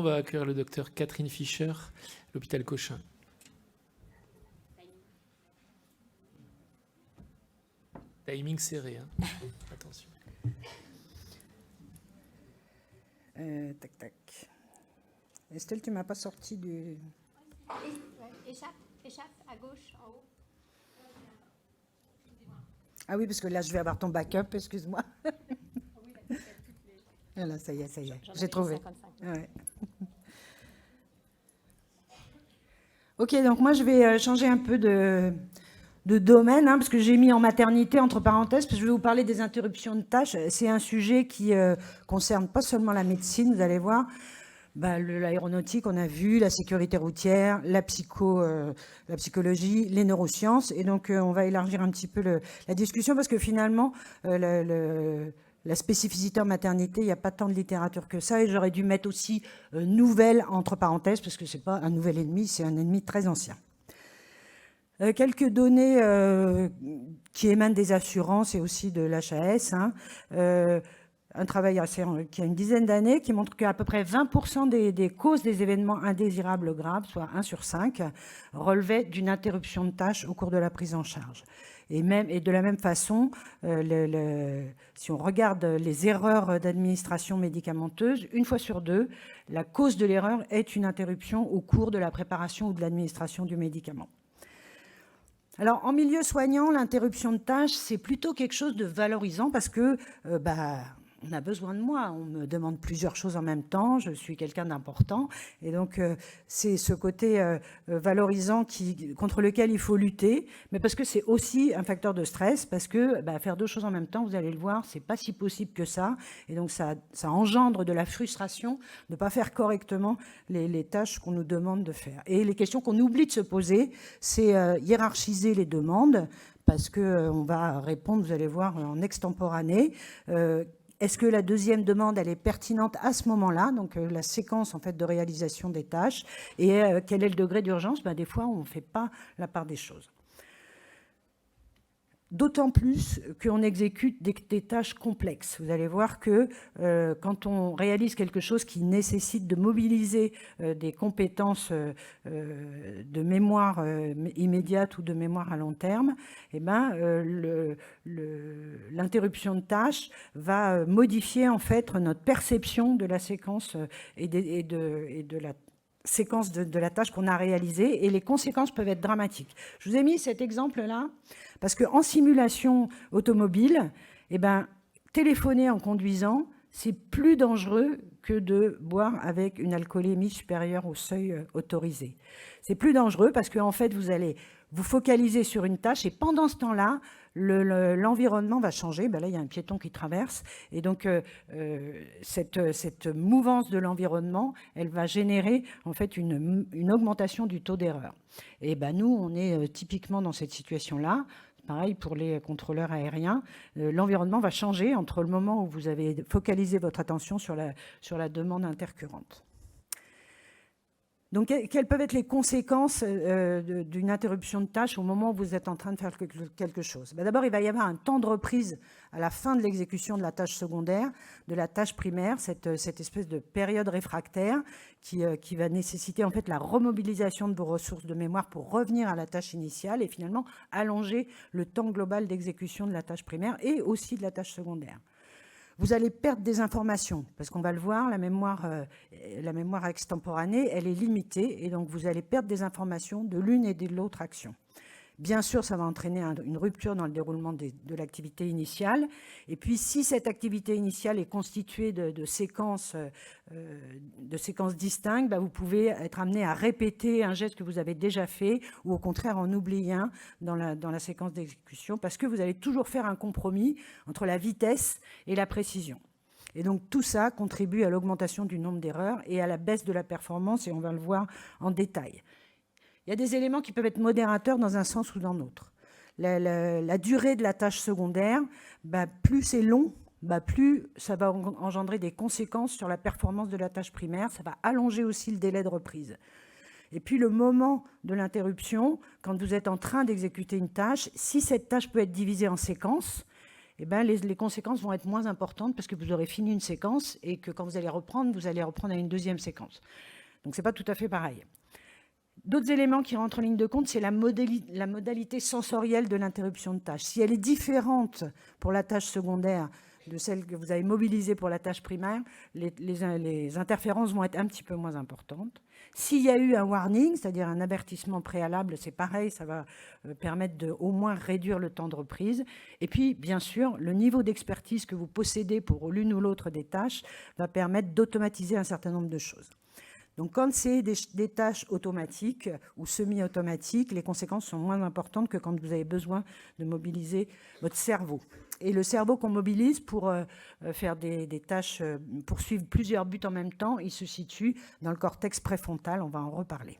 va accueillir le docteur Catherine Fischer, l'hôpital Cochin. Timing serré, hein. Attention. Tac, tac. Estelle, tu m'as pas sorti du... Échappe à gauche, en haut. Ah oui, parce que là, je vais avoir ton backup, excuse-moi. Voilà, ça y est, j'ai trouvé. Ouais. Ok, donc moi, je vais changer un peu de domaine, hein, parce que j'ai mis en maternité, entre parenthèses, parce que je vais vous parler des interruptions de tâches. C'est un sujet qui concerne pas seulement la médecine, vous allez voir, l'aéronautique, on a vu, la sécurité routière, la psychologie, les neurosciences. Et donc, on va élargir un petit peu la discussion, parce que finalement, la spécificité en maternité, il n'y a pas tant de littérature que ça. Et j'aurais dû mettre aussi nouvelle entre parenthèses, parce que ce n'est pas un nouvel ennemi, c'est un ennemi très ancien. Quelques données qui émanent des assurances et aussi de l'HAS. Hein. Un travail qui a une dizaine d'années qui montre qu'à peu près 20% des causes des événements indésirables graves, soit 1 sur 5, relevaient d'une interruption de tâche au cours de la prise en charge. Et de la même façon, si on regarde les erreurs d'administration médicamenteuse, 1 fois sur 2, la cause de l'erreur est une interruption au cours de la préparation ou de l'administration du médicament. Alors, en milieu soignant, l'interruption de tâche, c'est plutôt quelque chose de valorisant parce que on a besoin de moi, on me demande plusieurs choses en même temps, je suis quelqu'un d'important. Et donc, c'est ce côté valorisant contre lequel il faut lutter, mais parce que c'est aussi un facteur de stress, parce que faire 2 choses en même temps, vous allez le voir, c'est pas si possible que ça. Et donc, ça engendre de la frustration de ne pas faire correctement les tâches qu'on nous demande de faire. Et les questions qu'on oublie de se poser, c'est hiérarchiser les demandes, parce qu'on va répondre, vous allez voir, en extemporané. Est-ce que la deuxième demande, elle est pertinente à ce moment-là, donc la séquence en fait de réalisation des tâches, et quel est le degré d'urgence? Des fois, on ne fait pas la part des choses. D'autant plus qu'on exécute des tâches complexes. Vous allez voir que quand on réalise quelque chose qui nécessite de mobiliser des compétences de mémoire immédiate ou de mémoire à long terme, l'interruption de tâche va modifier en fait notre perception de la séquence et de la séquence de la tâche qu'on a réalisée, et les conséquences peuvent être dramatiques. Je vous ai mis cet exemple-là parce qu'en simulation automobile, téléphoner en conduisant, c'est plus dangereux que de boire avec une alcoolémie supérieure au seuil autorisé. C'est plus dangereux parce qu'en fait, vous allez vous focaliser sur une tâche, et pendant ce temps-là, l'environnement va changer. Là, il y a un piéton qui traverse, et donc cette mouvance de l'environnement, elle va générer en fait une augmentation du taux d'erreur. Et nous, on est typiquement dans cette situation-là. Pareil pour les contrôleurs aériens, l'environnement va changer entre le moment où vous avez focalisé votre attention sur la demande intercurrente. Donc, quelles peuvent être les conséquences d'une interruption de tâche au moment où vous êtes en train de faire quelque chose? D'abord, il va y avoir un temps de reprise à la fin de l'exécution de la tâche secondaire, de la tâche primaire, cette espèce de période réfractaire qui va nécessiter en fait la remobilisation de vos ressources de mémoire pour revenir à la tâche initiale et finalement allonger le temps global d'exécution de la tâche primaire et aussi de la tâche secondaire. Vous allez perdre des informations, parce qu'on va le voir, la mémoire extemporanée, elle est limitée, et donc vous allez perdre des informations de l'une et de l'autre action. Bien sûr, ça va entraîner une rupture dans le déroulement de l'activité initiale. Et puis, si cette activité initiale est constituée de séquences distinctes, vous pouvez être amené à répéter un geste que vous avez déjà fait, ou au contraire en oublier un dans la séquence d'exécution, parce que vous allez toujours faire un compromis entre la vitesse et la précision. Et donc, tout ça contribue à l'augmentation du nombre d'erreurs et à la baisse de la performance, et on va le voir en détail. Il y a des éléments qui peuvent être modérateurs dans un sens ou dans l'autre. La durée de la tâche secondaire, plus c'est long, plus ça va engendrer des conséquences sur la performance de la tâche primaire. Ça va allonger aussi le délai de reprise. Et puis le moment de l'interruption, quand vous êtes en train d'exécuter une tâche, si cette tâche peut être divisée en séquences, eh ben, les conséquences vont être moins importantes parce que vous aurez fini une séquence et que quand vous allez reprendre à une deuxième séquence. Donc, ce n'est pas tout à fait pareil. D'autres éléments qui rentrent en ligne de compte, c'est la modalité sensorielle de l'interruption de tâche. Si elle est différente pour la tâche secondaire de celle que vous avez mobilisée pour la tâche primaire, les interférences vont être un petit peu moins importantes. S'il y a eu un warning, c'est-à-dire un avertissement préalable, c'est pareil, ça va permettre de au moins réduire le temps de reprise. Et puis, bien sûr, le niveau d'expertise que vous possédez pour l'une ou l'autre des tâches va permettre d'automatiser un certain nombre de choses. Donc, quand c'est des tâches automatiques ou semi-automatiques, les conséquences sont moins importantes que quand vous avez besoin de mobiliser votre cerveau. Et le cerveau qu'on mobilise pour faire des tâches, pour suivre plusieurs buts en même temps, il se situe dans le cortex préfrontal, on va en reparler.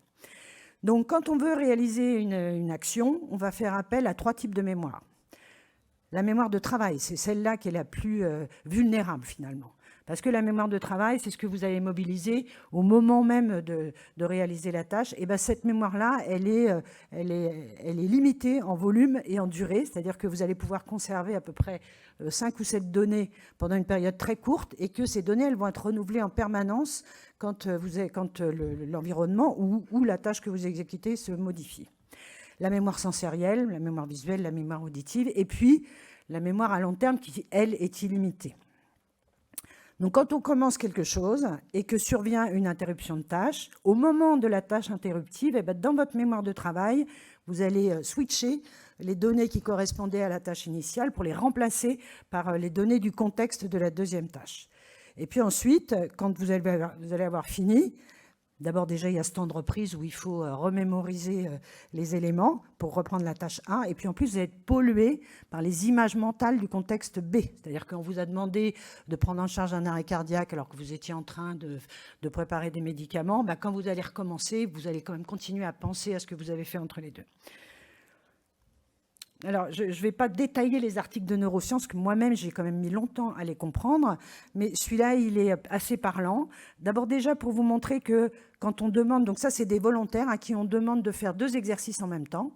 Donc, quand on veut réaliser une action, on va faire appel à 3 types de mémoire. La mémoire de travail, c'est celle-là qui est la plus vulnérable finalement. Parce que la mémoire de travail, c'est ce que vous avez mobilisé au moment même de réaliser la tâche. Et bien, cette mémoire-là, elle est limitée en volume et en durée, c'est-à-dire que vous allez pouvoir conserver à peu près 5 ou 7 données pendant une période très courte et que ces données, elles vont être renouvelées en permanence quand l'environnement ou la tâche que vous exécutez se modifie. La mémoire sensorielle, la mémoire visuelle, la mémoire auditive, et puis la mémoire à long terme qui, elle, est illimitée. Donc, quand on commence quelque chose et que survient une interruption de tâche, au moment de la tâche interruptive, dans votre mémoire de travail, vous allez switcher les données qui correspondaient à la tâche initiale pour les remplacer par les données du contexte de la deuxième tâche. Et puis ensuite, quand vous allez avoir fini, d'abord déjà il y a ce temps de reprise où il faut remémoriser les éléments pour reprendre la tâche A, et puis en plus vous êtes pollué par les images mentales du contexte B, c'est-à-dire qu'on vous a demandé de prendre en charge un arrêt cardiaque alors que vous étiez en train de préparer des médicaments, quand vous allez recommencer, vous allez quand même continuer à penser à ce que vous avez fait entre les deux. Alors, je ne vais pas détailler les articles de neurosciences, que moi-même, j'ai quand même mis longtemps à les comprendre, mais celui-là, il est assez parlant. D'abord, déjà, pour vous montrer que quand on demande, donc ça, c'est des volontaires à qui on demande de faire 2 exercices en même temps,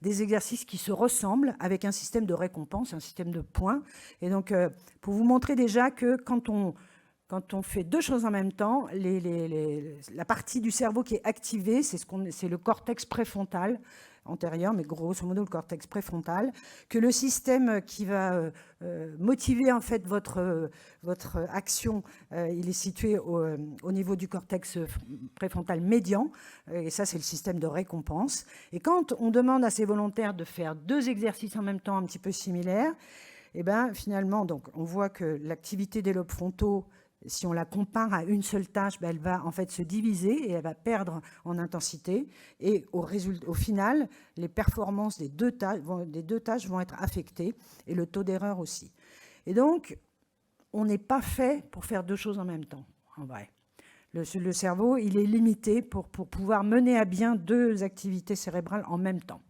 des exercices qui se ressemblent avec un système de récompense, un système de points. Et donc, pour vous montrer déjà que quand on fait 2 choses en même temps, la partie du cerveau qui est activée, c'est le cortex préfrontal, antérieur, mais grosso modo le cortex préfrontal, que le système qui va motiver en fait votre action, il est situé au niveau du cortex préfrontal médian, et ça c'est le système de récompense. Et quand on demande à ces volontaires de faire 2 exercices en même temps un petit peu similaires, et finalement donc, on voit que l'activité des lobes frontaux, si on la compare à une seule tâche, elle va en fait se diviser et elle va perdre en intensité. Et au final, les performances des deux tâches vont être affectées et le taux d'erreur aussi. Et donc, on n'est pas fait pour faire 2 choses en même temps, en vrai. Le cerveau, il est limité pour pouvoir mener à bien 2 activités cérébrales en même temps.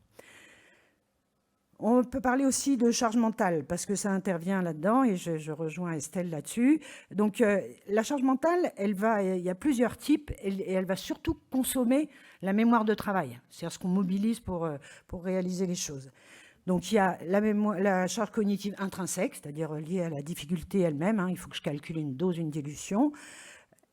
On peut parler aussi de charge mentale, parce que ça intervient là-dedans, et je rejoins Estelle là-dessus. Donc, la charge mentale, il y a plusieurs types, et elle va surtout consommer la mémoire de travail, c'est-à-dire ce qu'on mobilise pour réaliser les choses. Donc, il y a la charge cognitive intrinsèque, c'est-à-dire liée à la difficulté elle-même, il faut que je calcule une dose, une dilution.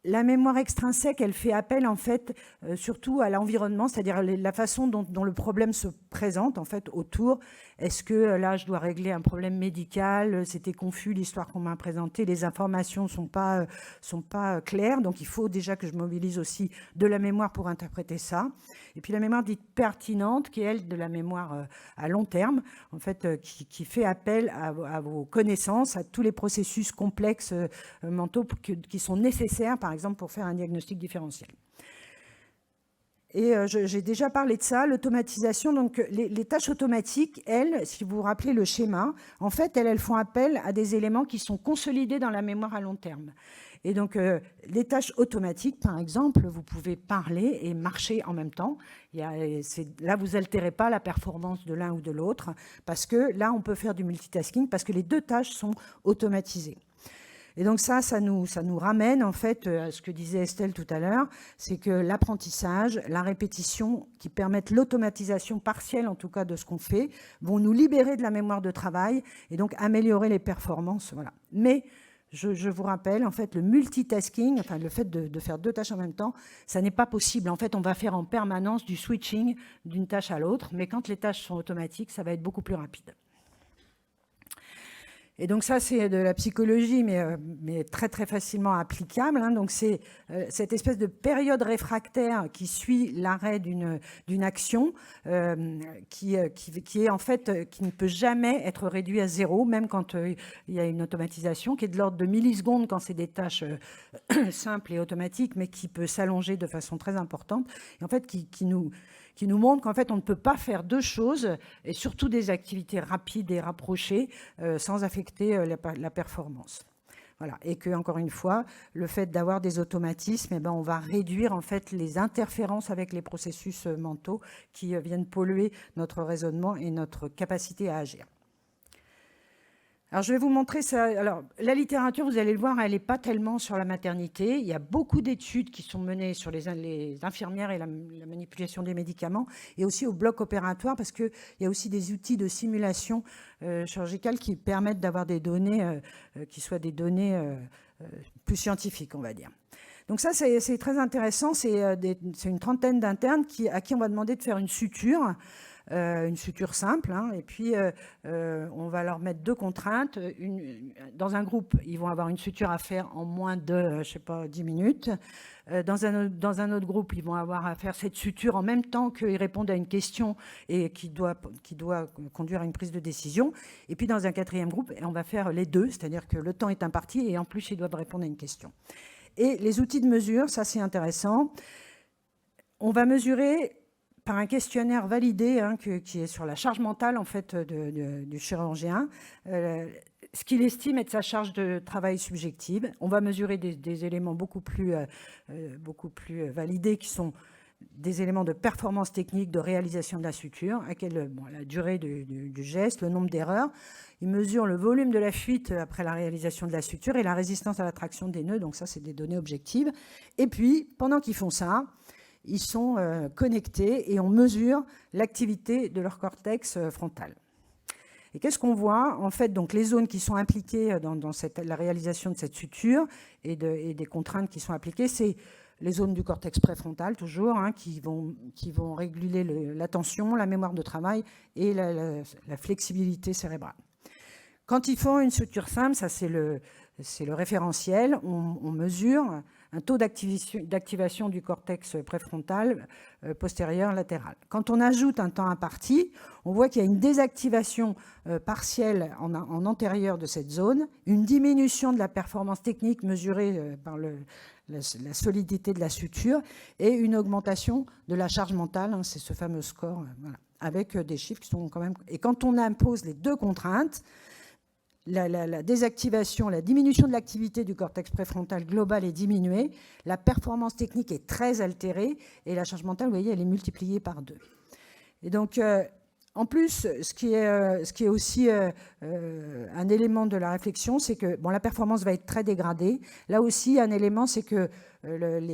La mémoire extrinsèque, elle fait appel en fait surtout à l'environnement, c'est-à-dire la façon dont le problème se présente en fait autour. Est-ce que là je dois régler un problème médical? C'était confus l'histoire qu'on m'a présentée, les informations sont pas claires, donc il faut déjà que je mobilise aussi de la mémoire pour interpréter ça. Et puis la mémoire dite pertinente, qui est elle de la mémoire à long terme, en fait, qui fait appel à vos connaissances, à tous les processus complexes mentaux qui sont nécessaires, par exemple, pour faire un diagnostic différentiel. Et j'ai déjà parlé de ça, l'automatisation. Donc, les tâches automatiques, elles, si vous vous rappelez le schéma, en fait, elles font appel à des éléments qui sont consolidés dans la mémoire à long terme. Et donc, les tâches automatiques, par exemple, vous pouvez parler et marcher en même temps. Là, vous n'altérez pas la performance de l'un ou de l'autre, parce que là, on peut faire du multitasking, parce que les 2 tâches sont automatisées. Et donc ça nous ramène en fait à ce que disait Estelle tout à l'heure, c'est que l'apprentissage, la répétition qui permettent l'automatisation partielle en tout cas de ce qu'on fait, vont nous libérer de la mémoire de travail et donc améliorer les performances. Voilà. Mais je vous rappelle, en fait, le multitasking, enfin le fait de faire 2 tâches en même temps, ça n'est pas possible. En fait, on va faire en permanence du switching d'une tâche à l'autre, mais quand les tâches sont automatiques, ça va être beaucoup plus rapide. Et donc ça, c'est de la psychologie, mais très très facilement applicable. Hein. Donc c'est cette espèce de période réfractaire qui suit l'arrêt d'une action, qui est en fait qui ne peut jamais être réduit à 0, même quand il y a une automatisation, qui est de l'ordre de millisecondes quand c'est des tâches simples et automatiques, mais qui peut s'allonger de façon très importante. Et en fait, qui nous montre qu'en fait, on ne peut pas faire 2 choses, et surtout des activités rapides et rapprochées, sans affecter la performance. Voilà. Et que, encore une fois, le fait d'avoir des automatismes, eh ben, on va réduire en fait les interférences avec les processus mentaux qui viennent polluer notre raisonnement et notre capacité à agir. Alors, je vais vous montrer ça. Alors, la littérature, vous allez le voir, elle n'est pas tellement sur la maternité. Il y a beaucoup d'études qui sont menées sur les infirmières et la manipulation des médicaments, et aussi au bloc opératoire, parce qu'il y a aussi des outils de simulation chirurgicale qui permettent d'avoir des données qui soient des données plus scientifiques, on va dire. Donc ça, c'est très intéressant. C'est une trentaine d'internes à qui on va demander de faire une suture simple, hein, et puis on va leur mettre 2 contraintes. Dans un groupe, ils vont avoir une suture à faire en moins de, je sais pas, 10 minutes. Dans un autre groupe, ils vont avoir à faire cette suture en même temps qu'ils répondent à une question et qui doit conduire à une prise de décision. Et puis dans un 4e groupe, on va faire les 2, c'est-à-dire que le temps est imparti et en plus, ils doivent répondre à une question. Et les outils de mesure, ça c'est intéressant. On va mesurer par un questionnaire validé, hein, qui est sur la charge mentale en fait du chirurgien, ce qu'il estime être sa charge de travail subjective. On va mesurer des éléments beaucoup plus validés qui sont des éléments de performance technique, de réalisation de la suture, la durée du geste, le nombre d'erreurs. Il mesure le volume de la fuite après la réalisation de la suture et la résistance à la traction des nœuds. Donc ça, c'est des données objectives. Et puis, pendant qu'ils font ça, ils sont connectés et on mesure l'activité de leur cortex frontal. Et qu'est-ce qu'on voit? En fait, donc, les zones qui sont impliquées dans la réalisation de cette suture et des contraintes qui sont appliquées, c'est les zones du cortex préfrontal, toujours, hein, qui vont réguler l'attention, la mémoire de travail et la flexibilité cérébrale. Quand ils font une suture simple, ça c'est le référentiel, on mesure un taux d'activation du cortex préfrontal postérieur latéral. Quand on ajoute un temps imparti, on voit qu'il y a une désactivation partielle en antérieur de cette zone, une diminution de la performance technique mesurée par la solidité de la suture et une augmentation de la charge mentale, hein, c'est ce fameux score, voilà, avec des chiffres qui sont quand même... Et quand on impose les 2 contraintes, la désactivation, la diminution de l'activité du cortex préfrontal global est diminuée, la performance technique est très altérée et la charge mentale, vous voyez, elle est multipliée par 2. Et donc, en plus, ce qui est aussi un élément de la réflexion, c'est que la performance va être très dégradée. Là aussi, un élément, c'est que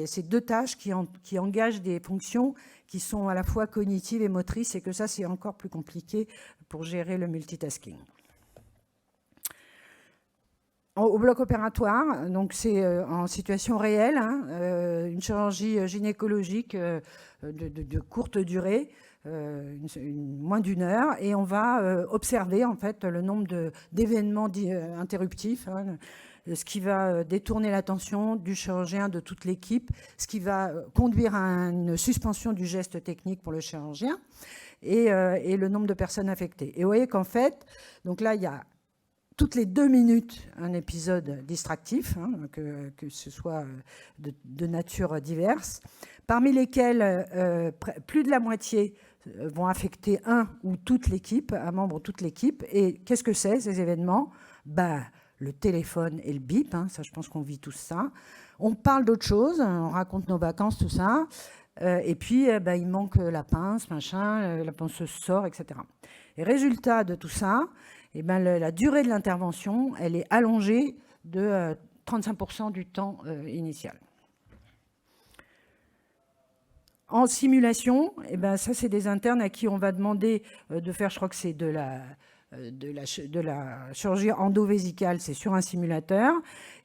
ces 2 tâches qui engagent des fonctions qui sont à la fois cognitives et motrices, et que ça, c'est encore plus compliqué pour gérer le multitasking. Au bloc opératoire, donc c'est en situation réelle, hein, une chirurgie gynécologique de courte durée, moins d'1 heure, et on va observer en fait le nombre d'événements interruptifs, hein, ce qui va détourner l'attention du chirurgien, de toute l'équipe, ce qui va conduire à une suspension du geste technique pour le chirurgien, et le nombre de personnes affectées. Et vous voyez qu'en fait, donc là, il y a toutes les 2 minutes un épisode distractif, hein, que ce soit de nature diverse, parmi lesquels plus de la moitié vont affecter un ou toute l'équipe, un membre ou toute l'équipe. Et qu'est-ce que c'est, ces événements? Le téléphone et le bip, hein, ça je pense qu'on vit tous ça. On parle d'autre chose, on raconte nos vacances, tout ça. Et puis, il manque la pince, machin, la pince sort, etc. Et résultat de tout ça, la durée de l'intervention, elle est allongée de 35% du temps initial. En simulation, eh ben, ça c'est des internes à qui on va demander de faire, je crois que c'est de la chirurgie endovésicale, c'est sur un simulateur.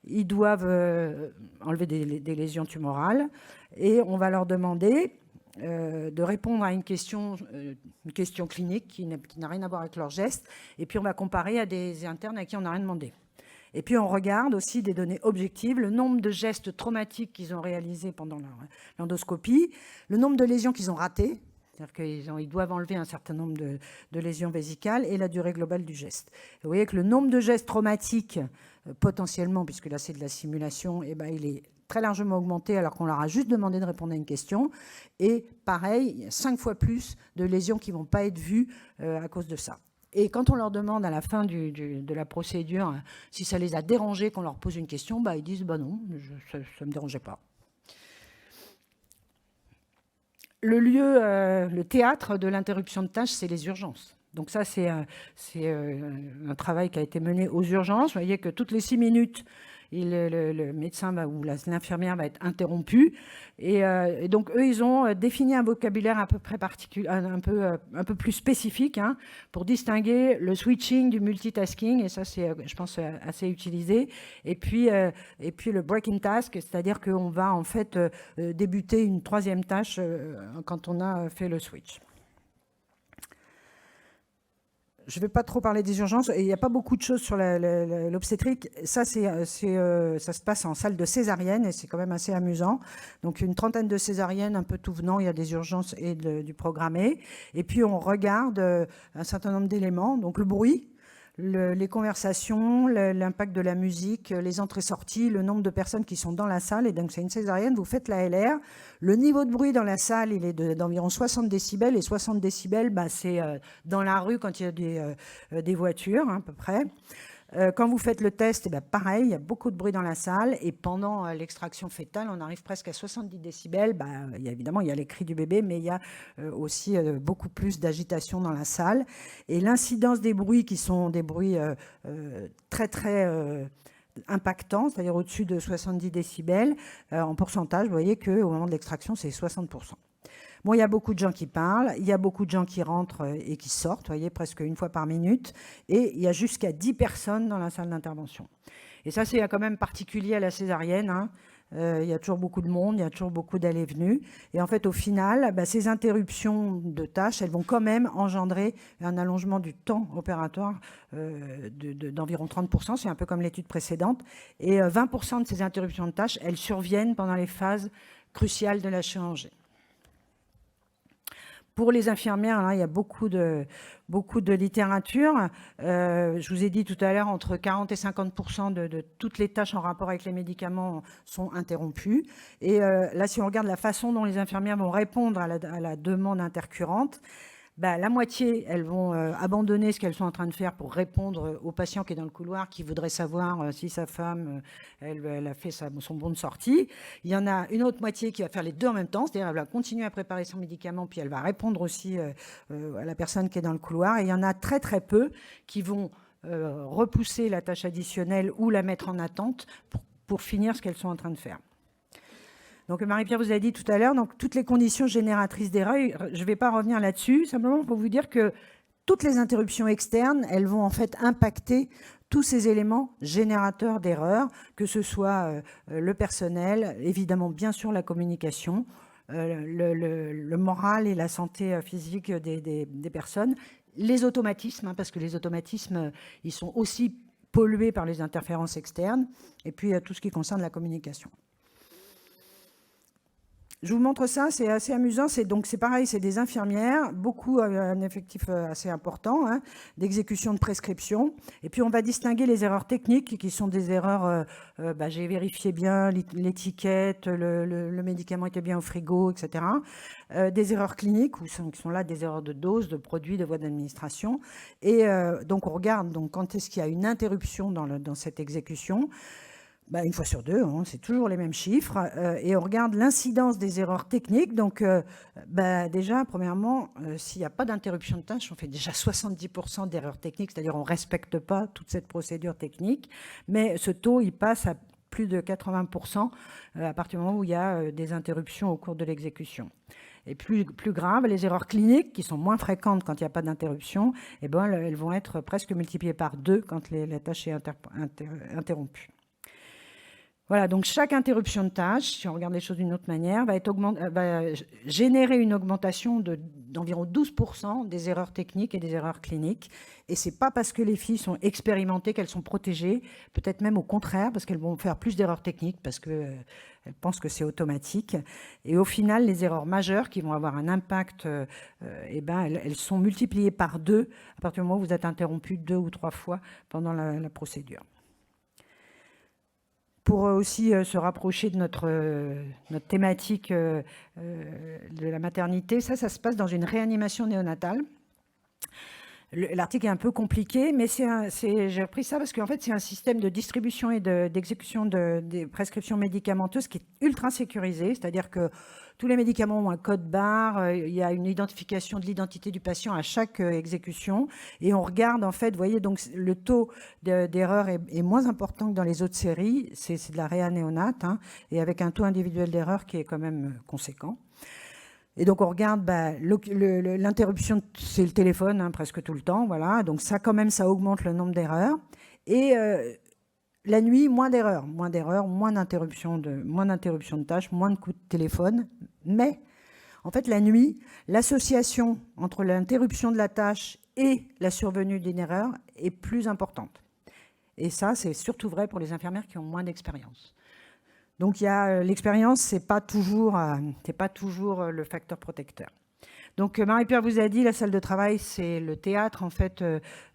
Ils doivent enlever des lésions tumorales et on va leur demander de répondre à une question clinique qui n'a rien à voir avec leur geste. Et puis on va comparer à des internes à qui on n'a rien demandé. Et puis on regarde aussi des données objectives, le nombre de gestes traumatiques qu'ils ont réalisés pendant l'endoscopie, le nombre de lésions qu'ils ont ratées, c'est-à-dire qu'ils doivent enlever un certain nombre de lésions vésicales, et la durée globale du geste. Et vous voyez que le nombre de gestes traumatiques, potentiellement, puisque là c'est de la simulation, eh ben, il est très largement augmenté alors qu'on leur a juste demandé de répondre à une question. Et pareil, il y a 5 fois plus de lésions qui ne vont pas être vues à cause de ça. Et quand on leur demande à la fin de la procédure si ça les a dérangés qu'on leur pose une question, bah, ils disent bah non, ça ne me dérangeait pas. Le théâtre de l'interruption de tâche, c'est les urgences. Donc ça, c'est un travail qui a été mené aux urgences. Vous voyez que toutes les 6 minutes, le médecin ou l'infirmière va être interrompu. Et donc, eux, ils ont défini un vocabulaire à peu près particulier, un peu plus spécifique pour distinguer le switching du multitasking. Et ça, c'est, je pense, assez utilisé. Et puis le breaking task, c'est-à-dire qu'on va en fait débuter une 3e tâche quand on a fait le switch. Je ne vais pas trop parler des urgences. Il n'y a pas beaucoup de choses sur l'obstétrique. Ça, ça se passe en salle de césarienne et c'est quand même assez amusant. Donc, une 30aine de césariennes, un peu tout venant. Il y a des urgences et du programmé. Et puis, on regarde un certain nombre d'éléments. Donc, le bruit, les conversations, l'impact de la musique, les entrées-sorties, le nombre de personnes qui sont dans la salle. Et donc, c'est une césarienne. Vous faites la LR. Le niveau de bruit dans la salle, il est d'environ 60 décibels. Et 60 décibels, bah, c'est dans la rue quand il y a des voitures, à peu près. Quand vous faites le test, eh bien, pareil, il y a beaucoup de bruit dans la salle. Et pendant l'extraction fœtale, on arrive presque à 70 décibels. Bah, évidemment, il y a les cris du bébé, mais il y a aussi beaucoup plus d'agitation dans la salle. Et l'incidence des bruits qui sont des bruits très, très impactants, c'est-à-dire au-dessus de 70 décibels, en pourcentage, vous voyez qu'au moment de l'extraction, c'est 60%. Bon, il y a beaucoup de gens qui parlent, il y a beaucoup de gens qui rentrent et qui sortent, vous voyez, presque une fois par minute, et il y a jusqu'à 10 personnes dans la salle d'intervention. Et ça, c'est quand même particulier à la césarienne, il y a toujours beaucoup de monde, il y a toujours beaucoup d'allées et venues. Et en fait, au final, bah, ces interruptions de tâches, elles vont quand même engendrer un allongement du temps opératoire d'environ 30%. C'est un peu comme l'étude précédente. Et 20% de ces interruptions de tâches, elles surviennent pendant les phases cruciales de la chirurgie. Pour les infirmières, là, il y a beaucoup de littérature. Je vous ai dit tout à l'heure, entre 40 et 50% de toutes les tâches en rapport avec les médicaments sont interrompues. Et là, si on regarde la façon dont les infirmières vont répondre à la demande intercurrente, bah, la moitié, elles vont abandonner ce qu'elles sont en train de faire pour répondre au patient qui est dans le couloir, qui voudrait savoir si sa femme, elle a fait son bon de sortie. Il y en a une autre moitié qui va faire les deux en même temps, c'est-à-dire elle va continuer à préparer son médicament, puis elle va répondre aussi à la personne qui est dans le couloir. Et il y en a très très peu qui vont repousser la tâche additionnelle ou la mettre en attente pour finir ce qu'elles sont en train de faire. Donc Marie-Pierre vous a dit tout à l'heure, donc toutes les conditions génératrices d'erreurs, je ne vais pas revenir là-dessus, simplement pour vous dire que toutes les interruptions externes, elles vont en fait impacter tous ces éléments générateurs d'erreurs, que ce soit le personnel, évidemment bien sûr la communication, le moral et la santé physique des personnes, les automatismes, parce que les automatismes, ils sont aussi pollués par les interférences externes, et puis tout ce qui concerne la communication. Je vous montre ça, c'est assez amusant. C'est pareil, c'est des infirmières, beaucoup un effectif assez important, d'exécution de prescription. Et puis on va distinguer les erreurs techniques qui sont des erreurs, j'ai vérifié bien l'étiquette, le médicament était bien au frigo, etc. Des erreurs cliniques, qui sont là des erreurs de dose, de produits, de voies d'administration. Et donc on regarde quand est-ce qu'il y a une interruption dans cette exécution. Une fois sur deux, c'est toujours les mêmes chiffres. Et on regarde l'incidence des erreurs techniques. Donc, déjà, premièrement, s'il n'y a pas d'interruption de tâche, on fait déjà 70% d'erreurs techniques, c'est-à-dire on ne respecte pas toute cette procédure technique. Mais ce taux, il passe à plus de 80% à partir du moment où il y a des interruptions au cours de l'exécution. Et plus grave, les erreurs cliniques, qui sont moins fréquentes quand il n'y a pas d'interruption, eh ben, elles vont être presque multipliées par 2 quand la tâche est interrompue. Voilà, donc chaque interruption de tâche, si on regarde les choses d'une autre manière, va générer une augmentation d'environ 12% des erreurs techniques et des erreurs cliniques. Et ce n'est pas parce que les filles sont expérimentées qu'elles sont protégées, peut-être même au contraire, parce qu'elles vont faire plus d'erreurs techniques, parce qu'elles pensent que c'est automatique. Et au final, les erreurs majeures qui vont avoir un impact, elles sont multipliées par 2 à partir du moment où vous êtes interrompu 2 ou 3 fois pendant la procédure. Pour aussi se rapprocher de notre thématique de la maternité, ça se passe dans une réanimation néonatale. L'article est un peu compliqué, mais j'ai repris ça parce qu'en fait, c'est un système de distribution et d'exécution des prescriptions médicamenteuses qui est ultra sécurisé, c'est-à-dire que tous les médicaments ont un code barre, il y a une identification de l'identité du patient à chaque exécution, et on regarde en fait, vous voyez, donc le taux d'erreur est moins important que dans les autres séries, c'est de la réa néonate, hein, et avec un taux individuel d'erreur qui est quand même conséquent. Et donc, on regarde l'interruption, c'est le téléphone, hein, presque tout le temps. Voilà. Donc, ça, quand même, ça augmente le nombre d'erreurs. Et la nuit, moins d'erreurs, moins d'interruptions de tâches, moins de coups de téléphone. Mais, en fait, la nuit, l'association entre l'interruption de la tâche et la survenue d'une erreur est plus importante. Et ça, c'est surtout vrai pour les infirmières qui ont moins d'expérience. Donc, l'expérience, ce n'est pas toujours le facteur protecteur. Donc, Marie-Pierre vous a dit, la salle de travail, c'est le théâtre, en fait,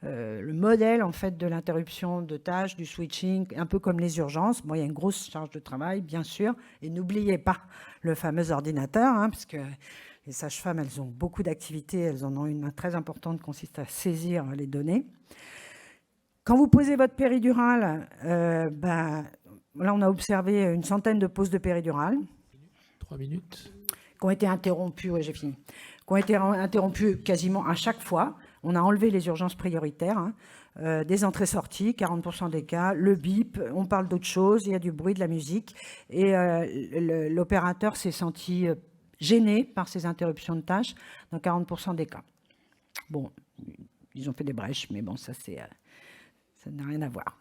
le modèle, en fait, de l'interruption de tâches, du switching, un peu comme les urgences. Bon, il y a une grosse charge de travail, bien sûr. Et n'oubliez pas le fameux ordinateur, hein, parce que les sages-femmes, elles ont beaucoup d'activités. Elles en ont une très importante qui consiste à saisir les données. Quand vous posez votre péridurale, là, on a observé une centaine de pauses de péridurale. 3 minutes. Qui ont été interrompues, oui, j'ai fini. Qui ont été interrompues quasiment à chaque fois. On a enlevé les urgences prioritaires, hein, des entrées-sorties, 40% des cas, le bip, on parle d'autre chose, il y a du bruit, de la musique. Et l'opérateur s'est senti gêné par ces interruptions de tâches dans 40% des cas. Bon, ils ont fait des brèches, mais bon, ça n'a rien à voir.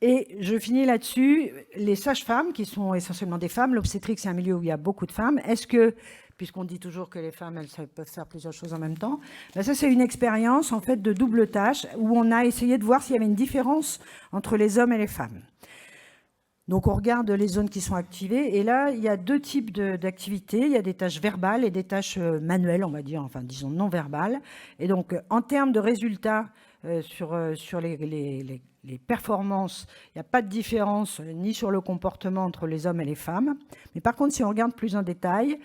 Et je finis là-dessus, les sages-femmes, qui sont essentiellement des femmes, l'obstétrique, c'est un milieu où il y a beaucoup de femmes. Est-ce que, puisqu'on dit toujours que les femmes, elles peuvent faire plusieurs choses en même temps, ça, c'est une expérience, en fait, de double tâche, où on a essayé de voir s'il y avait une différence entre les hommes et les femmes. Donc, on regarde les zones qui sont activées, et là, il y a 2 types d'activités. Il y a des tâches verbales et des tâches manuelles, on va dire, enfin, disons non-verbales. Et donc, en termes de résultats sur les performances, il n'y a pas de différence ni sur le comportement entre les hommes et les femmes. Mais par contre, si on regarde plus en détail,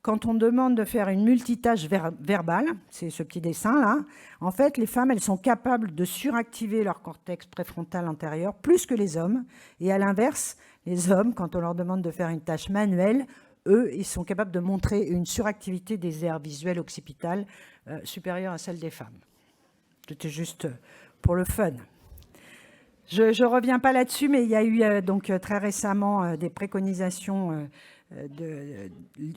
quand on demande de faire une multitâche verbale, c'est ce petit dessin-là, en fait, les femmes, elles sont capables de suractiver leur cortex préfrontal antérieur plus que les hommes. Et à l'inverse, les hommes, quand on leur demande de faire une tâche manuelle, eux, ils sont capables de montrer une suractivité des aires visuelles occipitales supérieure à celle des femmes. C'était juste pour le fun. Je ne reviens pas là-dessus, mais il y a eu donc très récemment des préconisations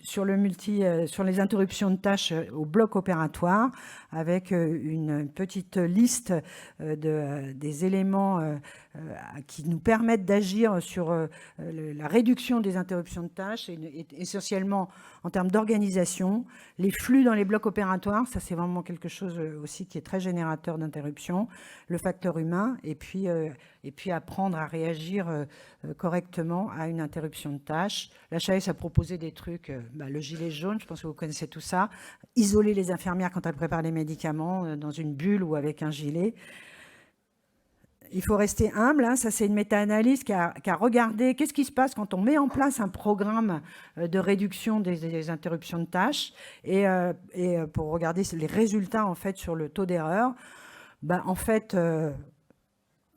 sur les interruptions de tâches au bloc opératoire, avec une petite liste des éléments qui nous permettent d'agir sur la réduction des interruptions de tâches, et essentiellement en termes d'organisation. Les flux dans les blocs opératoires, ça c'est vraiment quelque chose aussi qui est très générateur d'interruptions. Le facteur humain, et puis apprendre à réagir correctement à une interruption de tâche. La HAS a proposé des trucs, le gilet jaune, je pense que vous connaissez tout ça, isoler les infirmières quand elles préparent les médicaments dans une bulle ou avec un gilet. Il faut rester humble, hein. Ça c'est une méta-analyse qui a regardé qu'est-ce qui se passe quand on met en place un programme de réduction des interruptions de tâches, et pour regarder les résultats en fait sur le taux d'erreur. En fait,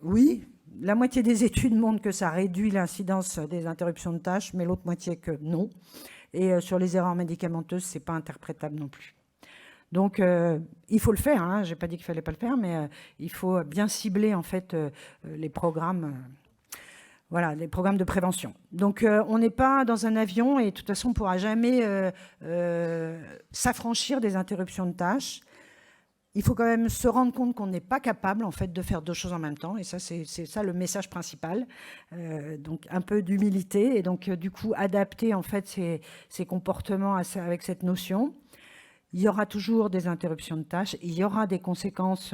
oui, la moitié des études montrent que ça réduit l'incidence des interruptions de tâches, mais l'autre moitié que non. Et sur les erreurs médicamenteuses, c'est pas interprétable non plus. Donc, il faut le faire, hein. Je n'ai pas dit qu'il ne fallait pas le faire, mais il faut bien cibler en fait les programmes. Voilà, les programmes de prévention. Donc, on n'est pas dans un avion et de toute façon, on ne pourra jamais s'affranchir des interruptions de tâches. Il faut quand même se rendre compte qu'on n'est pas capable, en fait, de faire deux choses en même temps. Et ça, c'est ça le message principal. Donc, un peu d'humilité et donc, du coup, adapter, en fait, ces comportements avec cette notion. Il y aura toujours des interruptions de tâches. Il y aura des conséquences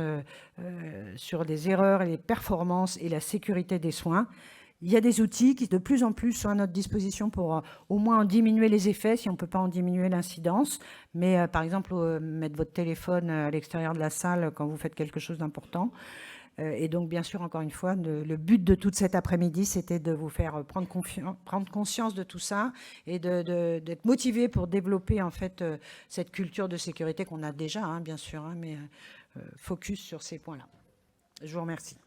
sur les erreurs et les performances et la sécurité des soins. Il y a des outils qui de plus en plus sont à notre disposition pour au moins en diminuer les effets, si on ne peut pas en diminuer l'incidence. Mais par exemple, mettre votre téléphone à l'extérieur de la salle quand vous faites quelque chose d'important. Et donc, bien sûr, encore une fois, le but de toute cet après-midi, c'était de vous faire prendre conscience de tout ça et d'être motivé pour développer en fait cette culture de sécurité qu'on a déjà, hein, bien sûr, hein, mais focus sur ces points-là. Je vous remercie.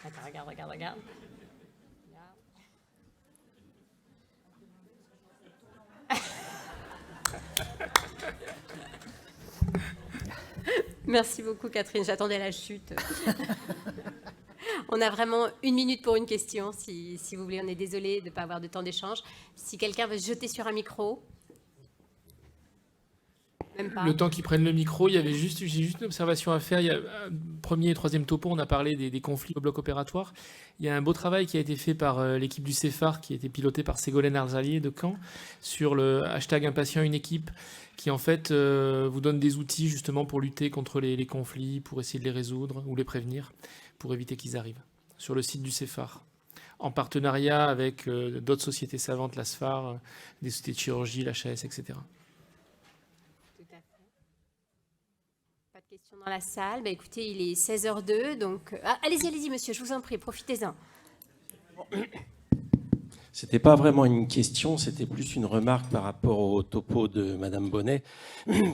Attends, regarde. Merci beaucoup, Catherine. J'attendais la chute. On a vraiment 1 minute pour une question, si vous voulez. On est désolé de ne pas avoir de temps d'échange. Si quelqu'un veut se jeter sur un micro. Même pas. Le temps qu'ils prennent le micro, j'ai juste une observation à faire. Il y a premier et troisième topo, on a parlé des conflits au bloc opératoire. Il y a un beau travail qui a été fait par l'équipe du CEPHAR, qui a été pilotée par Ségolène Arzalier de Caen, sur le hashtag impatient une équipe, qui en fait vous donne des outils justement pour lutter contre les conflits, pour essayer de les résoudre ou les prévenir, pour éviter qu'ils arrivent, sur le site du CEPHAR, en partenariat avec d'autres sociétés savantes, la SFAR, des sociétés de chirurgie, l'HAS, etc. Question dans la salle. Bah, écoutez, il est 16h02, donc... allez-y, monsieur, je vous en prie, profitez-en. C'était pas vraiment une question, c'était plus une remarque par rapport au topo de Madame Bonnet.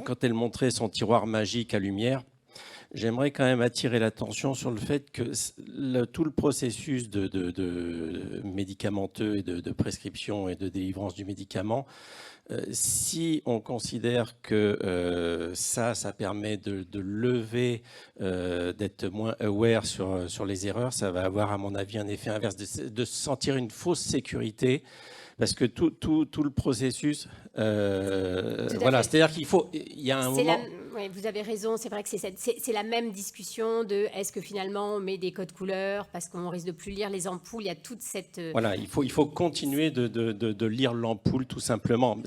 Quand elle montrait son tiroir magique à lumière, j'aimerais quand même attirer l'attention sur le fait que tout le processus de médicamenteux et de prescription et de délivrance du médicament, si on considère que ça permet de lever, d'être moins aware sur les erreurs, ça va avoir, à mon avis, un effet inverse, de sentir une fausse sécurité, parce que tout le processus, voilà, c'est-à-dire il y a un moment... Oui, vous avez raison, c'est vrai que c'est la même discussion de est-ce que finalement on met des codes couleurs parce qu'on risque de plus lire les ampoules, il y a toute cette... Voilà, il faut continuer de lire l'ampoule tout simplement.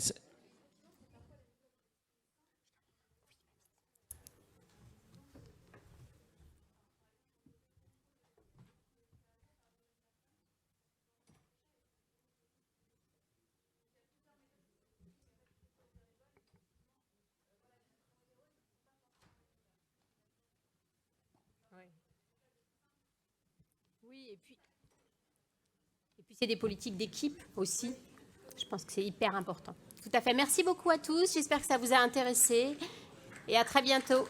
Oui, et puis c'est des politiques d'équipe aussi. Je pense que c'est hyper important. Tout à fait. Merci beaucoup à tous. J'espère que ça vous a intéressé et à très bientôt.